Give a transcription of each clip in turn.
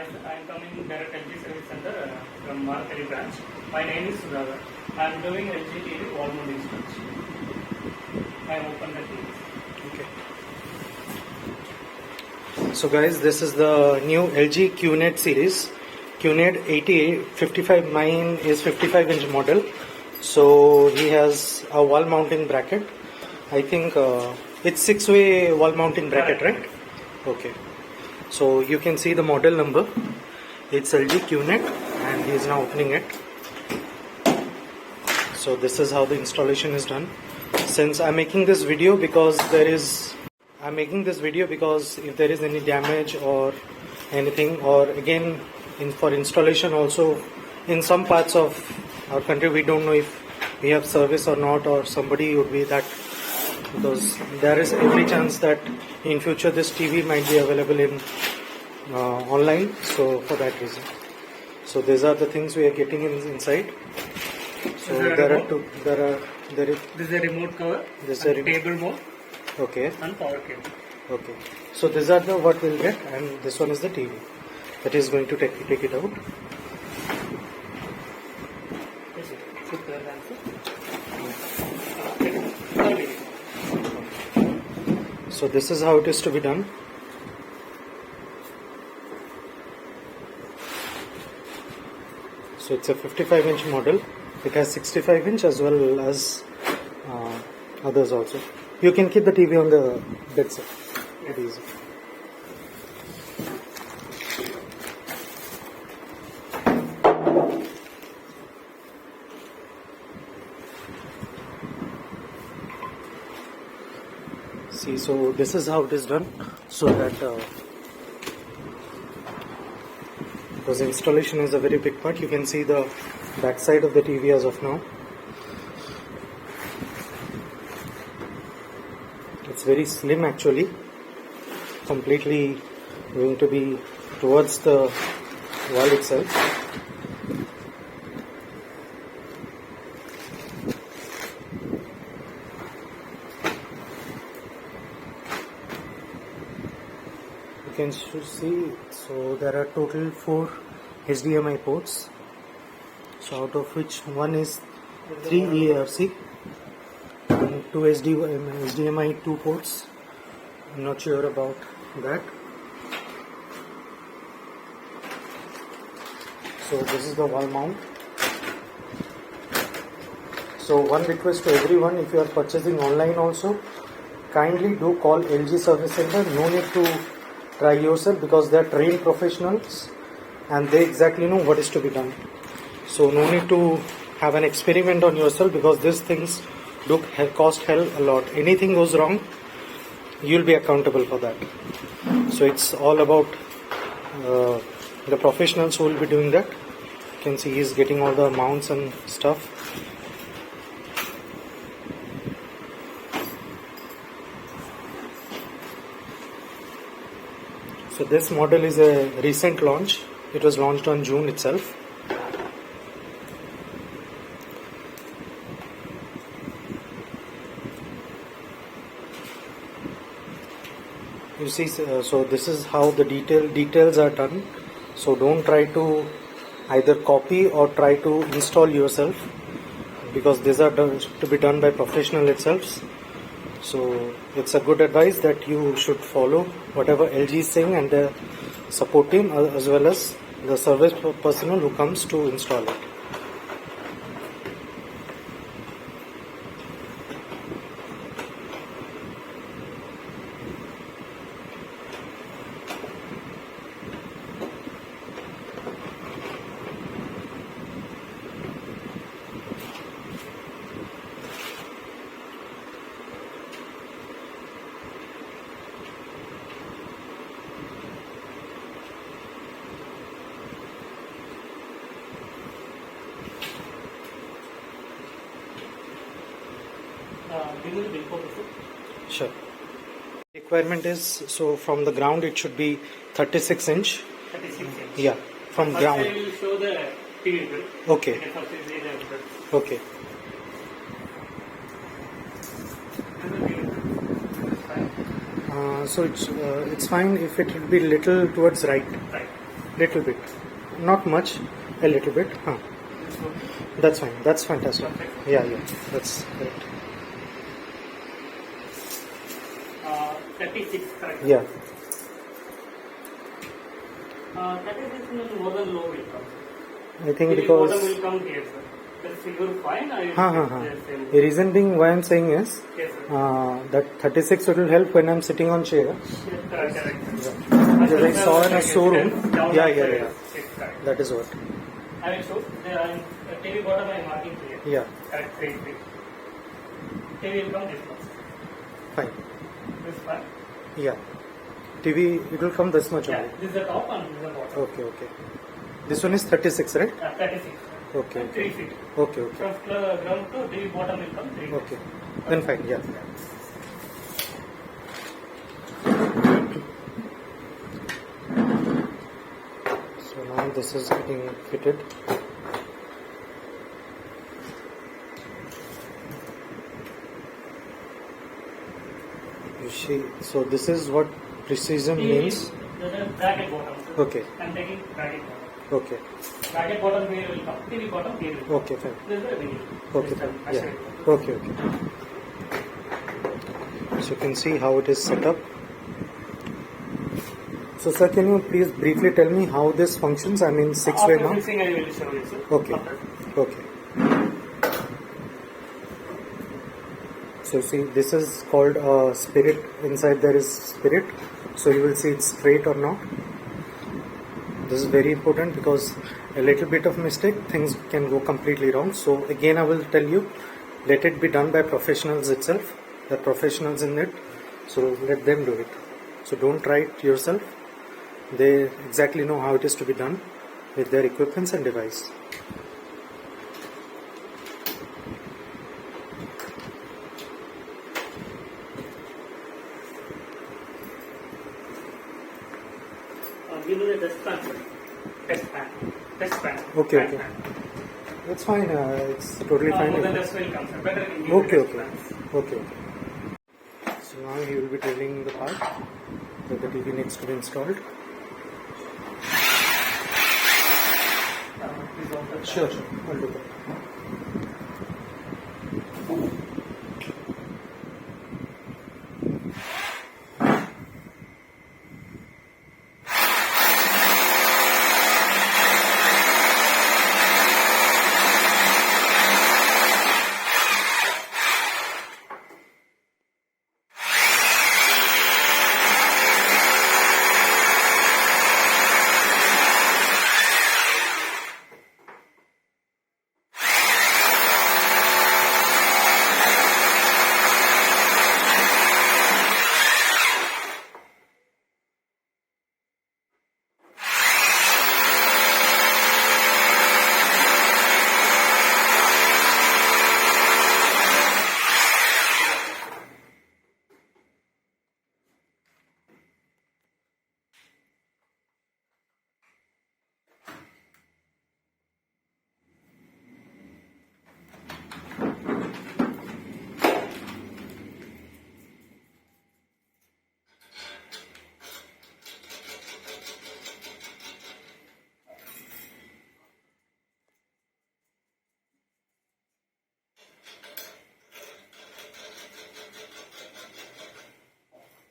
I am coming direct LG Service Center from Markali branch. My name is Sudhakar. I am doing LG TV wall mounting switch. I open the TV. Okay. So guys, this is the new LG QNET series. QNET 8855. Mine is 55-inch model. So he has a wall mounting bracket. I think it's 6-way wall mounting bracket, right? Okay. So you can see the model number. It's LG QNET and he is now opening it. So this is how the installation is done. Since I'm making this video because if there is any damage or anything, or again for installation also, in some parts of our country we don't know if we have service or not, or somebody would be that, because there is every chance that in future this TV might be available in online. So for that reason, so these are the things we are getting inside. So this is a remote cover. This is a table mode. Okay. And power cable. Okay. So these are the what we'll get, and this one is the TV that is going to take it out. So this is how it is to be done. So it's a 55-inch model. It has 65-inch as well as others also. You can keep the TV on the bedside. It is easy. See, so this is how it is done, so that because installation is a very big part. You can see the back side of the TV as of now. It's very slim actually, completely going to be towards the wall itself. You can see, so there are total 4 HDMI ports, so out of which one is 3 eARC and 2 HDMI 2 ports. I'm not sure about that. So this is the wall mount. So one request to everyone, if you are purchasing online also, kindly do call LG Service Center. No need to try yourself, because they are trained professionals and they exactly know what is to be done. So no need to have an experiment on yourself, because these things do cost hell a lot. Anything goes wrong, you'll be accountable for that. So it's all about the professionals who will be doing that. You can see he's getting all the mounts and stuff. So this model is a recent launch. It was launched on June itself. You see, so this is how the details are done. So don't try to either copy or try to install yourself, because these are to be done by professional itself. So it's a good advice that you should follow whatever LG is saying, and the support team as well as the service personnel who comes to install it. Sure. Requirement is, so from the ground it should be 36 inch. 36 inch. Yeah, from First ground. I will show the TV bill. Okay. Okay. So it's fine if it will be little towards right. Right. Little bit, not much, a little bit. Huh. This one. That's fine. That's fantastic. Perfect. Yeah, that's correct. 36, correct? Yeah. 36 is more than low will come. I think Maybe because bottom will come here, sir. The silver fine, I will the same. reason being why I'm saying is Yes, sir. that 36 it will help when I'm sitting on chair. Yes, correct. Because I saw in a showroom. Yeah. Yes, correct. That is what. I will show. The TV bottom I am marking here. Yeah. Correct, great. TV will come this much. Fine. This fine. Yeah. TV it will come this much Yeah, only. this is the top and this is the bottom. Okay. This one is 36, right? 36. Okay. And 3 feet. Okay. From ground to TV bottom will come 3 feet. Okay. Then fine. Yeah. So now this is getting fitted. You see, so this is what precision means. This is bracket bottom. Sir. Okay. I'm taking bracket bottom. Okay. Bracket bottom here will come. TV bottom here will come. Okay. Fine. This is the beginning. Okay. This Fine. time, I Yeah. show you. Okay. So you can see how it is set up. So sir, can you please briefly tell me how this functions? I mean, six-way After mount. fixing, I will show you, sir. Okay. After. Okay. So see, this is called spirit. Inside there is spirit. So you will see it's straight or not. This is very important because a little bit of mistake, things can go completely wrong. So again, I will tell you, let it be done by professionals itself. The professionals in it. So let them do it. So don't try it yourself. They exactly know how it is to be done with their equipments and device. Give me the test pan, sir. Test pan. Test pan. Okay, Pan okay. pan. It's fine. It's totally fine. More than test will come, sir. Better give me the Okay, test okay. pans. Okay. So now he will be drilling the part that the TV needs to be installed. Please also try. Sure. I'll do that.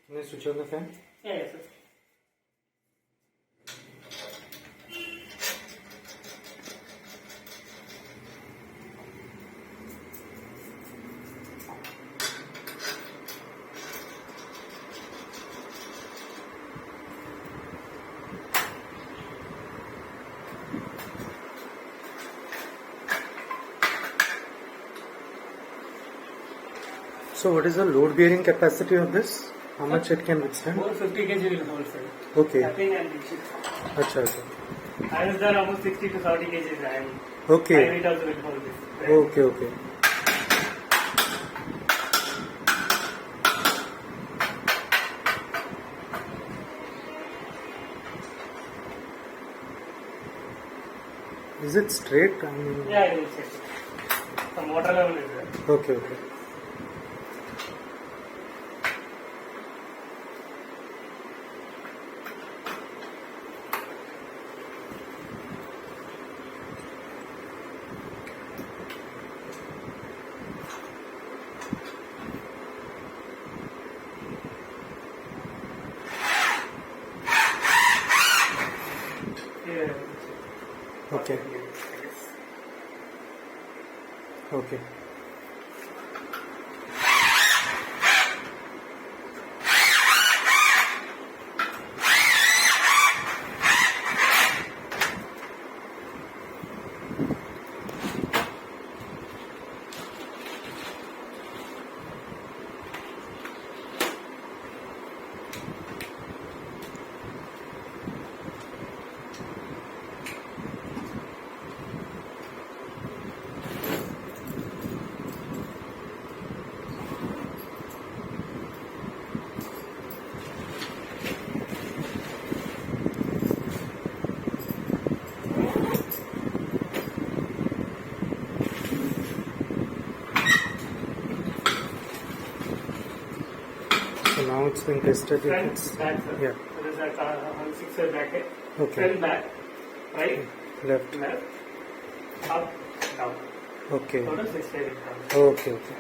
Can I switch on the fan? Yeah, yes, sir. So what is the load bearing capacity of this? How much it can withstand? 450 kg will hold, sir. Okay. Tapping and reaching. Acha, acha. I was done almost 60 to 70 kg and Okay. I also will hold this. Okay, okay. Is it straight? I mean, Yeah, I will check it. Some water level is there. okay, okay. Okay. Okay. So now it's been tested. Front, It's back, sir. yeah. So there's a 6 bracket. Okay. Front, back, right, Left. left, up, down. Okay. Total 6 ways it comes. Okay. Okay.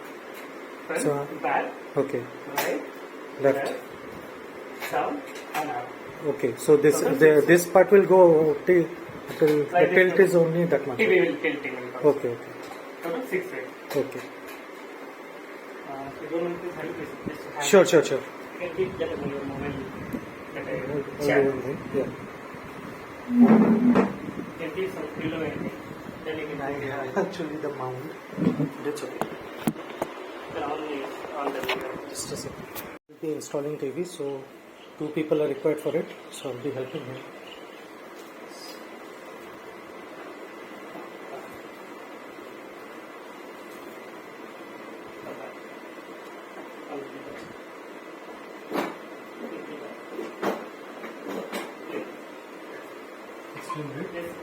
Front, So- back, Okay. right, Left. down, and up. Okay. So this So that's the, it. this part will go till the Like tilt this. is only that much. TV will tilting will come. Okay. Okay. Total 6 ways. Okay. So you don't want to help this. Just hand. Sure. Sure. Sure. You can keep that on your mobile. That Only chat. one thing. Yeah. You can keep some pillow and then you can Actually, the mount. That's okay. then on the mirror. Just a second. We'll be installing TV, so 2 people are required for it. So I'll be helping him. Explain it.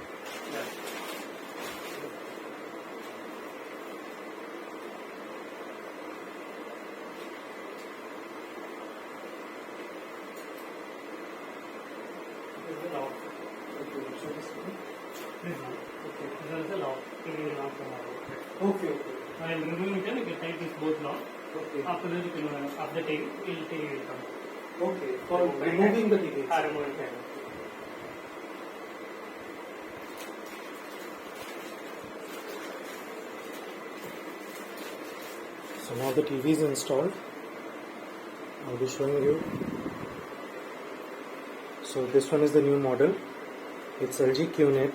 Okay. Okay. While removing it, you can take this both lock. Okay. After that, you can up the tape, it will come. Okay. For removing the TV. Removing it. So now the TV is installed. I'll be showing you. So this one is the new model. It's LG QNET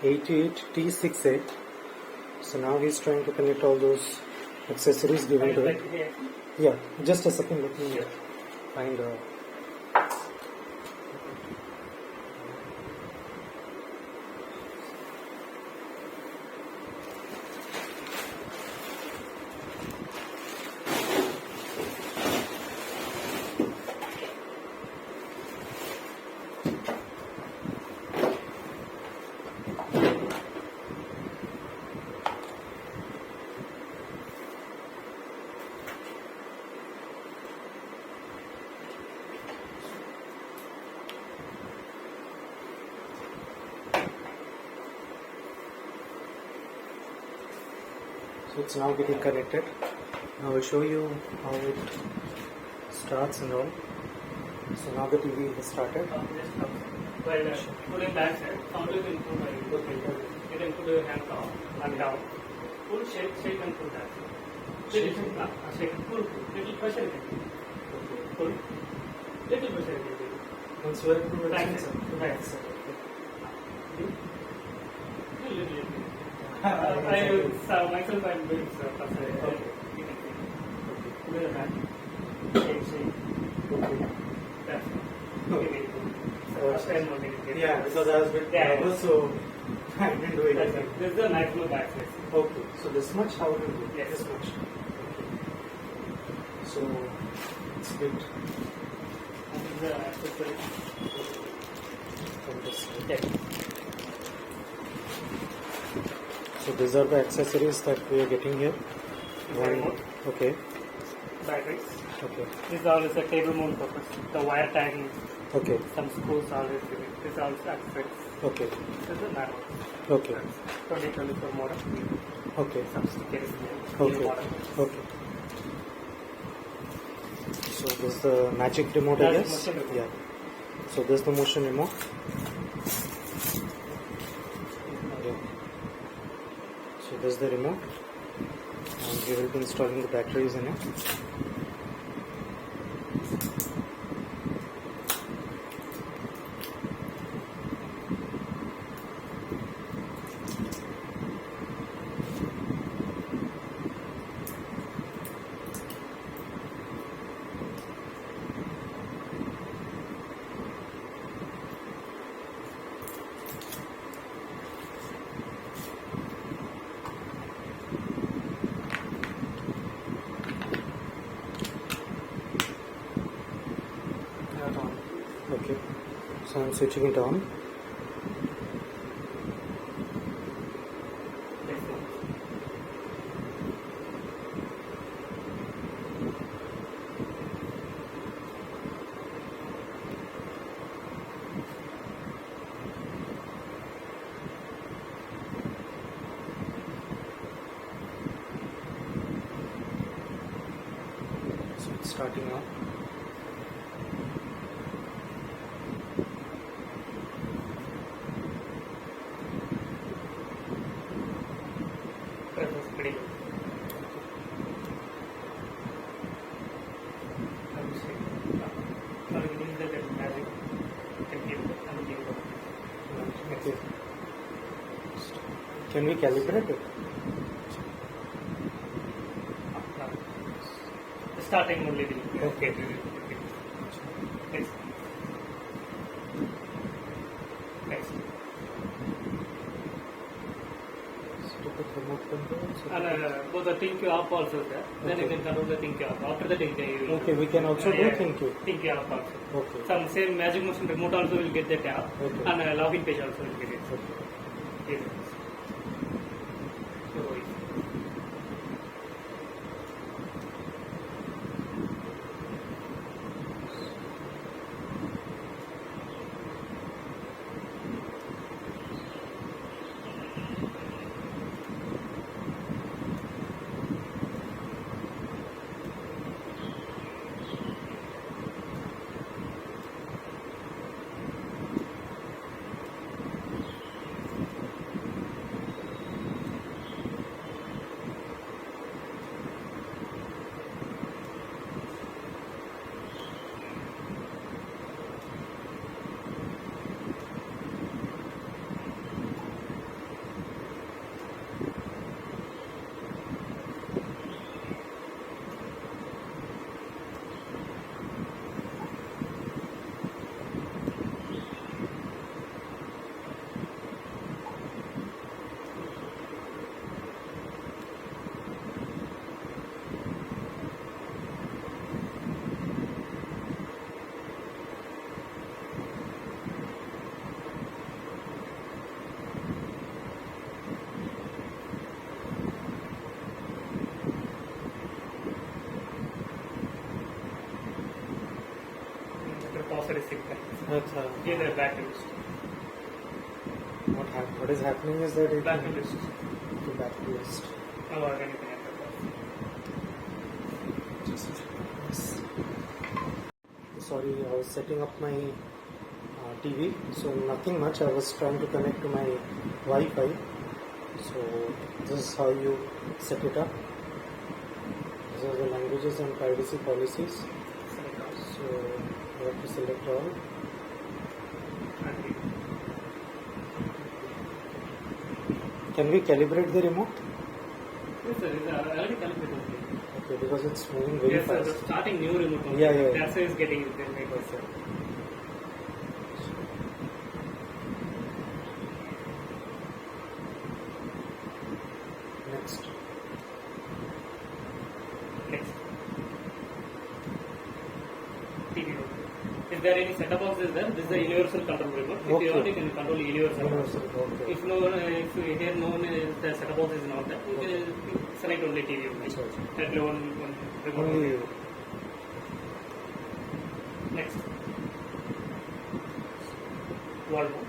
88T68. So now he's trying to connect all those accessories given to it. Yeah, just a second. Let me find a. So it's now getting connected. I will show you how it starts and all. So now the TV has started. Well, putting back side, counter will improve by you can put your hand up and down. Pull, shake and pull that. Shake, pull, little pressure you can do. Pull, little pressure you can do. Once you have to Back side, back side. Little. Myself I'm doing pressure. You can see. Put your hand, shake. That's okay. First time only. Yeah, because I was a bit nervous, so I didn't do it. This is the maximum access. Okay, so this much how will do? Yes. This much. Okay. So it's bit And this is the accessory. from this side. Yes. So these are the accessories that we are getting here. Remote. Okay. Batteries. Okay. This all is a cable mount purpose. The wire tagging, Okay. some screws always in it. This also accessories. Okay. This is a nano. Okay. 2024 model. Okay. Some stickers in it. Okay. New model. Okay. So this is the magic remote, I That's guess. motion remote. Yeah. So this is the motion remote. So this is the remote, and we will be installing the batteries in it. Okay, so I'm switching it on. Yes, sir. So it's starting up. That was pretty good. I would say. Now we need the magic computer and the Okay. Can we calibrate it? The starting only will. Okay. Next. Next. So the remote control. So And both the ThinQ off also there. Then you Okay. can control the ThinQ off. After that, you will. Okay, we can also do ThinQ. ThinQ off also. Okay. Some same Magic Motion remote also will get that app. Okay. And login page also will get it. Okay. Yes. So, pause it signal. That's, Here the blacklist. what is happening is that it Blacklist. the backlist. Or anything else. Sorry, I was setting up my TV, so nothing much. I was trying to connect to my Wi-Fi. So this is how you set it up. These are the languages and privacy policies. So you have to select all. Can we calibrate the remote? Yes, sir. It's already calculated. Okay, because it's moving very Yes, sir. fast. The starting new remote. only. Yeah, yeah. That's why it's getting it. Yes, sir. Next. Next. TV remote. If there are any setup boxes there, this is a universal control remote. If Okay. you want, you can control universal. Universal, okay. If no, if here no the setup box is not there, you can select only TV only. Achha, achha. That one remote. Only Next. Wall mount.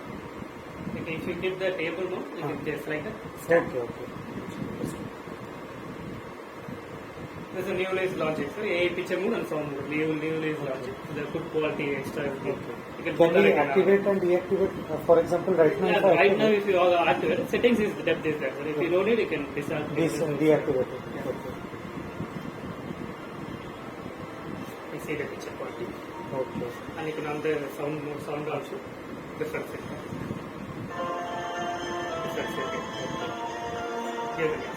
Okay, if you keep the table mount, you can just like a stand. okay, okay. This is a new release logic, sir. A picture mode and sound mode. New release logic. The good quality, extra everything. You Can put we that activate and deactivate? For example, right now, Yeah, if I right now activate, if you all activate, settings is the depth is there. Sir. If you don't need, you can deactivate it. Yeah. Okay. You see the picture quality. Okay. And you can on the sound mode, sound also different setting. Different setting. Here it is.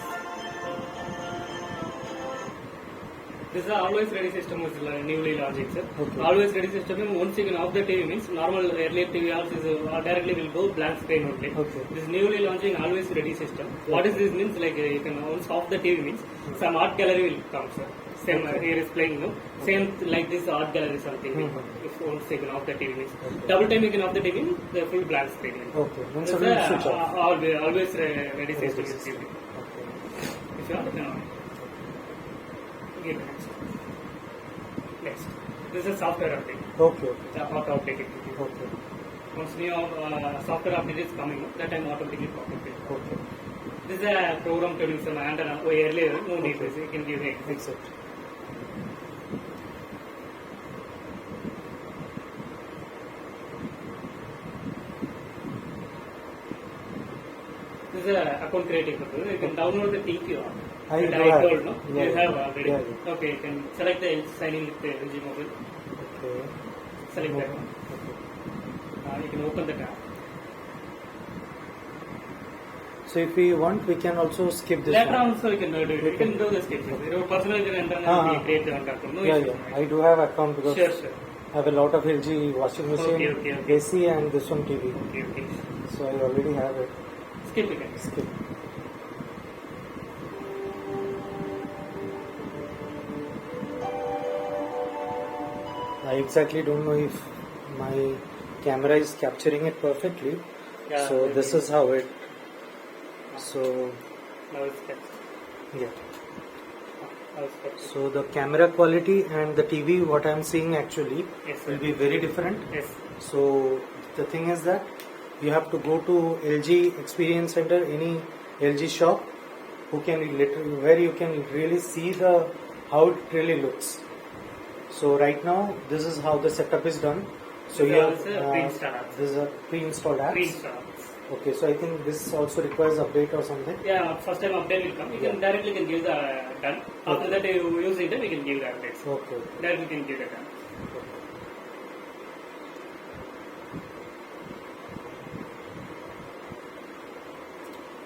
This is a always ready system with newly logic, sir. Okay. Always ready system means once you can off the TV means normal earlier TV also is directly will go blank screen only. Okay. This newly launching always ready system. What is this means like you can once off the TV means some art gallery will come, sir. Same here is playing, no? Same like this art gallery something. If once you can off the TV means double time you can off the TV means the full blank screen. Okay. Then This so is we'll switch off. always ready system is system. TV. Okay. If you want, you can on. Give it next. Next. This is software update. Okay. The auto update. Okay. Once new software update is coming, that time automatically pop up. Okay. This is a program to do some antenna earlier. No need this. You can give it. Fix it. This is a account creating. You can download the TQ. I That do I have. told, no? Yeah, You have yeah. already. Yeah, yeah. Okay, you can select the signing with the LG mobile. Okay. Select that one. Okay. You can open the tab. So if we want, we can also skip this Later one. on, also you can do it. You can do the sketches. Your personal you can enter and create the account. No Yeah, issue. yeah. I do have account because Sure, sure. I have a lot of LG washing machine, Okay. AC, and this one TV. Okay. So I already have it. Skip it. Skip. I exactly don't know if my camera is capturing it perfectly. Yeah, So maybe. this is how it. So Now it's kept. yeah. Now it's kept. So the camera quality and the TV, what I'm seeing actually Yes, will sir. be very different. Yes. So the thing is that you have to go to LG Experience Center, any LG shop, where you can really see the how it really looks. So right now this is how the setup is done. So This you is a pre-installed apps. this is a pre-installed apps. Pre-install. Okay, so I think this also requires update or something. Yeah, first time update will come. You can directly can give the done. After that you use it, we can give the updates. Okay. Directly can give the done.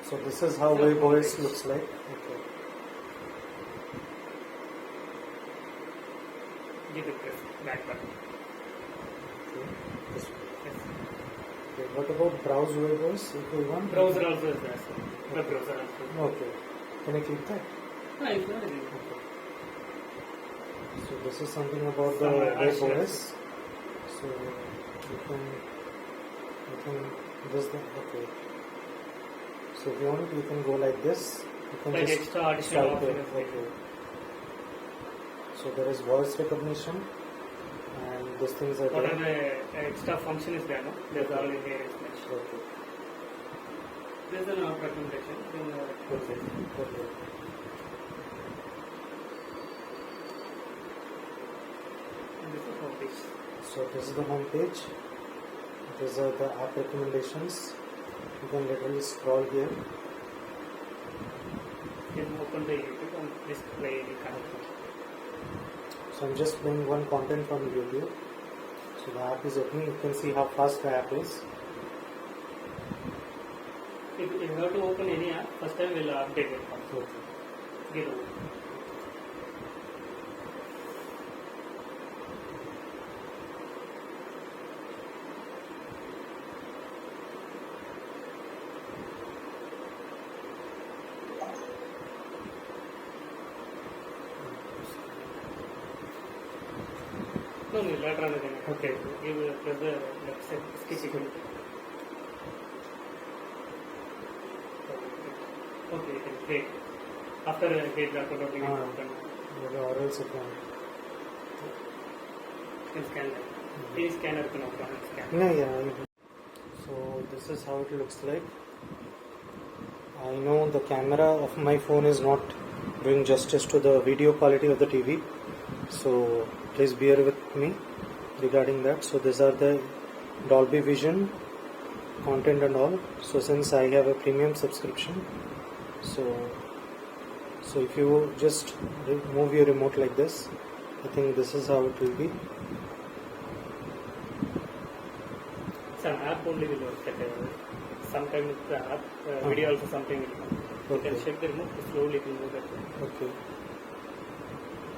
So this is how Wave OS looks like. Okay. Give it press back button. Okay. This one. Yes. Okay. What about browse Wave OS if we want? Browser also is there. Sir. Web browser also. Okay. Can I click that? No, it's not easy. Okay. So this is something about the Some Web additional- OS. So you can just the okay. So if you want, you can go like this. You can Like just extra additional swipe it. options. Okay. So there is voice recognition, and these things are Whatever there. the extra function is there, no? There's all in here explanation. Okay. This is an out recommendation. Okay. Okay. And this is home page. So this is the home page. These are the app recommendations. You can literally scroll here. You can open the YouTube and display the content. So I'm just playing one content from YouTube. So the app is opening. You can see how fast the app is. If you have to open any app, first time we'll update it. Okay. Get over. No, later on again. Okay. Give press the left side sketch equal. Okay, you can create. After create the account, you can open. Maybe or else it won't. You can scan that. Any scanner can open and scan. No, yeah. So this is how it looks like. I know the camera of my phone is not doing justice to the video quality of the TV. So please bear with me regarding that. So these are the Dolby Vision content and all. So since I have a premium subscription, so if you just move your remote like this, I think this is how it will be. It's an app only will work. Sometimes the app video also something will come. You can Okay. check the remote, slowly it will move that way. Okay.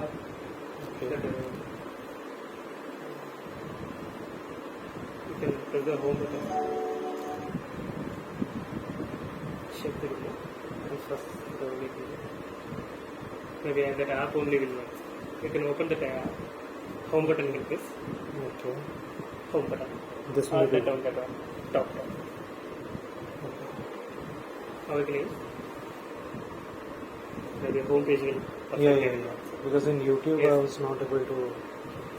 Up. Okay. That, you can press the home button. Check the remote. And first slowly it will move. Maybe that app only will work. You can open the home button like this. Okay. Home button. This Or will be that on the top. Now we can use. Maybe home page will. Yeah. Because in YouTube Yes. I was not able to.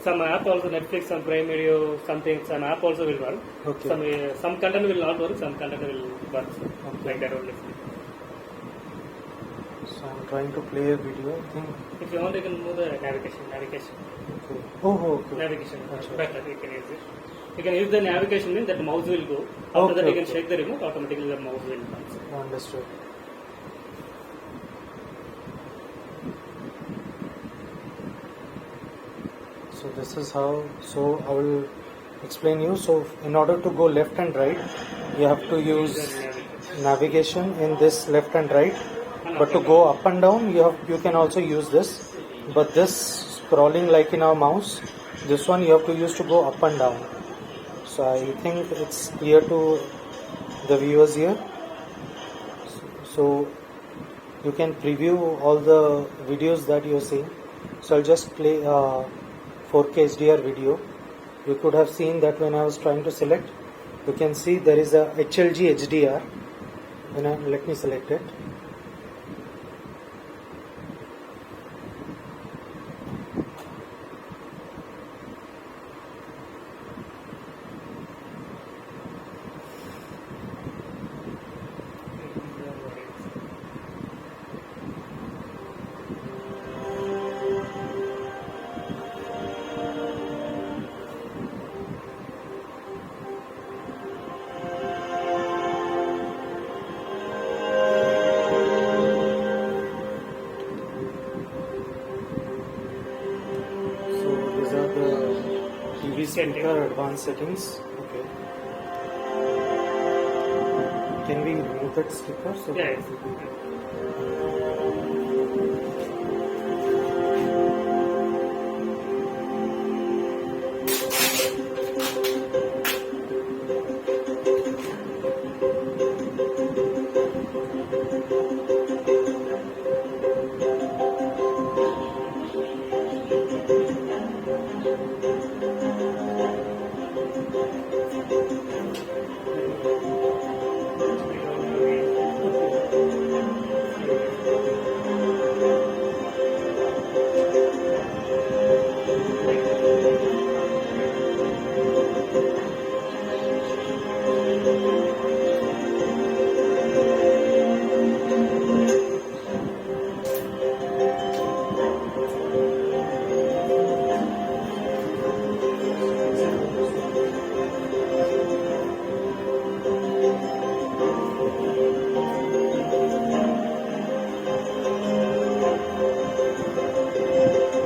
Some app also, Netflix, some Prime Video, something, some app also will work. Okay. Some content will not work, some content will work. Okay. Like that only. So I'm trying to play a video. I think. If you want, you can move the navigation. Okay. Okay. Navigation. Achha. Better, you can use it. You can use the navigation means that mouse will go. After that, you can Okay. shake the remote, automatically the mouse will come. Understood. So this is how. So I will explain you. So in order to go left and right, you have to use navigation in this left and right. But to go up and down, you can also use this. But this scrolling like in our mouse, this one you have to use to go up and down. So I think it's clear to the viewers here. So you can preview all the videos that you're seeing. So I'll just play 4K HDR video. You could have seen that when I was trying to select, you can see there is a HLG HDR. Let me select it. So these are the TV speaker advanced settings. Okay. Can we remove that sticker? So Yeah, that yes. it will be-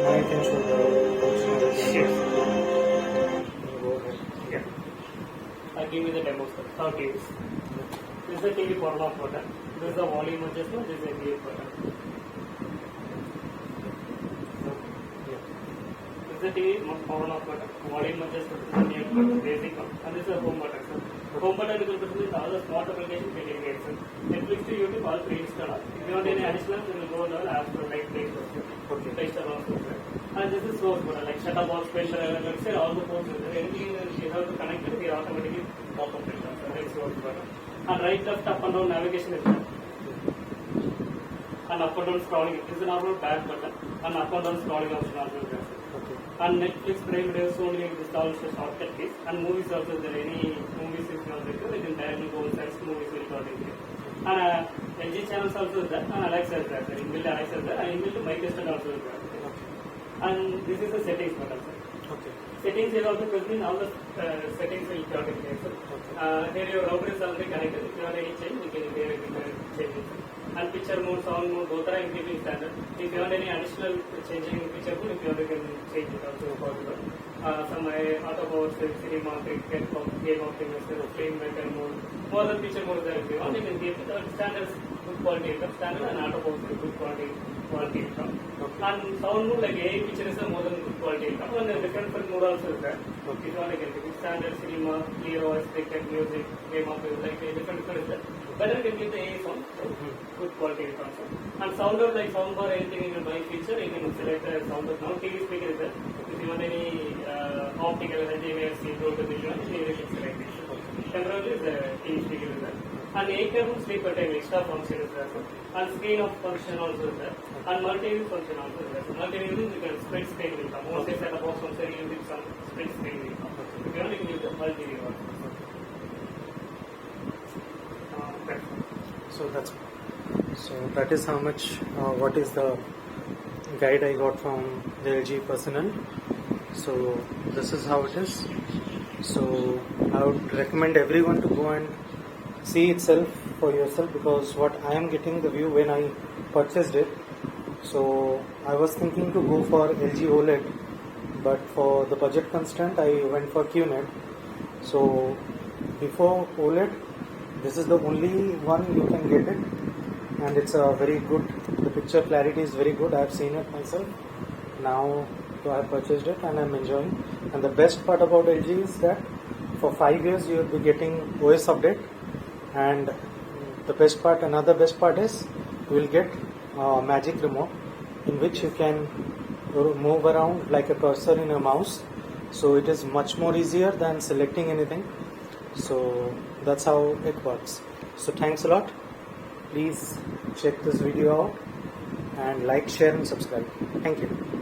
Now you can show the functionality. Yes. Go ahead. Yeah. I'll give you the demo, sir. How to use. This is the TV power off button. This is the volume adjustment. This is the mute button. This is the TV power off button. Volume adjustment. This is the mute button. Basic one. And this is the home button, sir. The home button is with all the smart applications we can get, sir. Netflix to YouTube all pre-installed. If you want any additional, you will go on the app store like Play Store. Okay. Play Store also, sir. And this is source button, like shut up box, pen drive, let's say all the ports, anything you have to connect it, we automatically pop up it. That's source button. And right, left, up and down navigation is there. And up and down scrolling, it is a normal back button. And up and down scrolling option also is there. Okay. And Netflix, Prime Video, Sony, this all shortcut keys. And movies also, there any movies if you want to, you can directly go inside movies will got in here. And LG channels also is there, and Alexa is there, sir. Inbuilt Alexa is there, and inbuilt mic system also is there. And this is the settings button, sir. Okay. Settings is also present in all the settings will be automated, sir. Here your router is already connected. If you want any change, you can here change it. And picture mode, sound mode, both are in keeping standard. If you want any additional changing picture mode, if you want, you can change it also possible. Some auto power, cinema, cricket, game optimizer, frame maker mode, more than picture mode there if you want, you can keep it. Standard good quality income, standard and auto power good quality income. And sound mode like AI picture is more than good quality income. And the different mode also is there. If you want, you can keep it. Standard, cinema, clear voice, cricket, music, game optimizer, like different is there. Better you can keep the AI sound, so good quality income. And sound out like sound bar, anything in your buying feature, you can select the sound out. Now TV speaker is there. If you want any optical, HDMI, Bluetooth, if you want, you can select it. Temporarily is the TV speaker is there. And 8 room sleep time extra function is there. And screen off function also is there. And multi-view function also is there. Multi-view means you can split screen will come. Once you set up box function, you use some split screen will come. If you want, you can use the multi-view also. So that is how much. What is the guide I got from the LG personnel? So this is how it is. So I would recommend everyone to go and see itself for yourself, because what I am getting the view when I purchased it. So I was thinking to go for LG OLED, but for the budget constraint I went for QNED. So before OLED, this is the only one you can get it, and it's a very good, the picture clarity is very good. I have seen it myself. Now I have purchased it and I am enjoying. And the best part about LG is that for 5 years you will be getting OS update, and the best part, another best part is you will get magic remote in which you can move around like a cursor in a mouse. So it is much more easier than selecting anything. So that's how it works. So thanks a lot. Please check this video out and like, share and subscribe. Thank you.